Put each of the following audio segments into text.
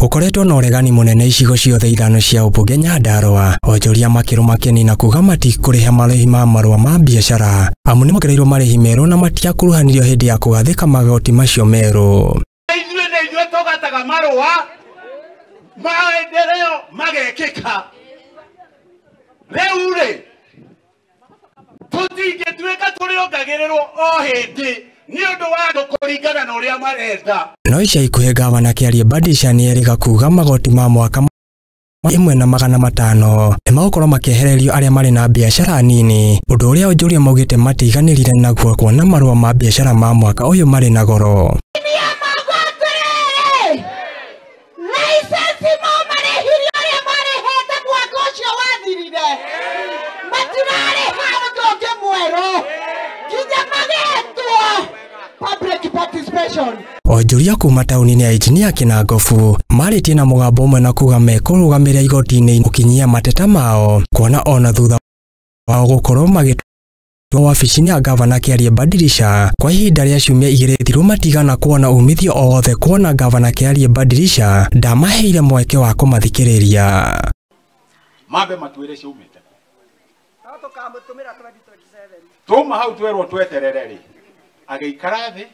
Gukoretwo na uregani munene icigo ciothe ithano cia Ubunge Nyandarua, onjoria makiruma kinina kuga matikuriha marĩhi ma marũa ma biacara amu nĩ mokereirwo marĩhi merũ na matiakuruhanirio hindi ya kugathĩka magoti macio merũ. Ithuĩ tũgataga marũa maendeleo magekĩka. Rĩu rĩ tũtingĩtuĩka tũrĩongagĩrĩrwo o hĩndĩ nĩ ũndũ wa andũ kũringana na ũrĩa marenda. No ica ikuhĩ gavana Kĩarie Badilisha nĩerĩga kuga magoti ma mwaka 1,500 nĩmagũkorwo makĩehererio arĩa marĩ na biacara nini, ũndũ ũrĩa onjoria maugĩte matiganĩrire naguo kuona marũa ma biacara ma mwaka ũyũ marĩ na goro. Onjoria kuma taũni-inĩ ya Engineer Kinangofu marĩtie na mũgambo ũmwe na kuga mekũrũgamĩrĩra igoti-inĩ gũkinyia mateta mao kuona ona thutha wao gũkorwo magĩtwarwo wabici-inĩ ya gavana Kĩarie Badilisha kwa ihinda rĩa ciumia 2 thirũ matigana kuona umithio o wothe kuona gavana Kĩarie Badilisha ndamaheire mweke wa kũmathikĩrĩria. Mambe matuĩre ciumĩte tuma hau twerwo tweterere rĩ agĩikara thĩ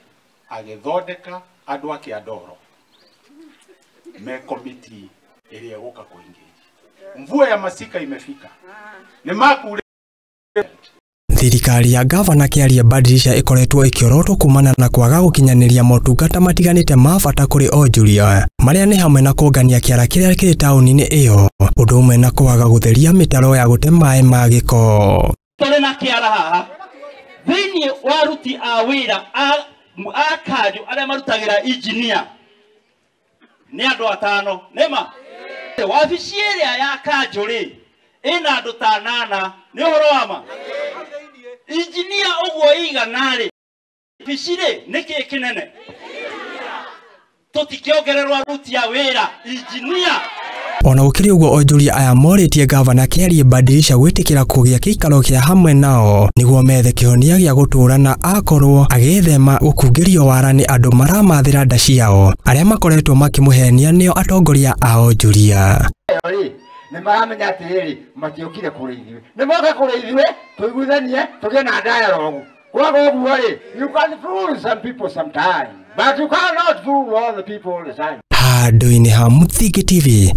agĩthondeka andũ ake andoro me committee ĩrĩa gũka kũingĩria. Mvua ya masika imefika. Nĩ makure thirikari ya gavana Kĩarie Badilisha ĩkoretwo ĩkĩorotwo kumana na kwaga gũkinyanĩria motungata matiganĩte ma bata kũrĩ onjoria marĩa nĩ hamwe na kũngania kĩara kĩrĩa kĩrĩ taũni-inĩ ĩyo, ũndũ ũmwe na kwaga gũtheria mĩtaro ya gũte maĩ ma gĩko. Tũrĩ na kĩara haha thĩinĩ wa aruti a wĩra a kanjũ arĩa marutagĩra engineer nĩ andũ 5 nĩma wabici ĩrĩa ya kanjũ rĩ ĩna andũ 8 nĩ ũhoro wa ma. Engineer ũguo igana rĩ wabici rĩ nĩkĩ kĩnene tũtikĩongererwo aruti a wĩra engineer. Ona gũkĩrĩ ũguo onjoria aya morĩtie gavana Kĩarie Badilisha gwĩtĩkĩra kũgĩa gĩikaro kĩa hamwe nao nĩguo methe kĩhonia gĩa gũtũũra na akorwo agĩthema gũkungĩrio wara nĩ andũ maramathĩra nda ciao arĩa makoretwo makĩmũhenia nĩo atongoria a onjoria. Nĩ maramenya atĩrĩrĩ matiokire kũrĩ ithuĩ, nĩ moka kũrĩ ithuĩ tũiguithanie tũgĩe na dialogue. Kwaga ũguo rĩ you can fool some people sometime but you cannot fool all the people all the time. Handũ-inĩ ha Muthingi TV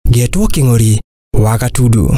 Getwo Kĩng'ori wa Gatundu.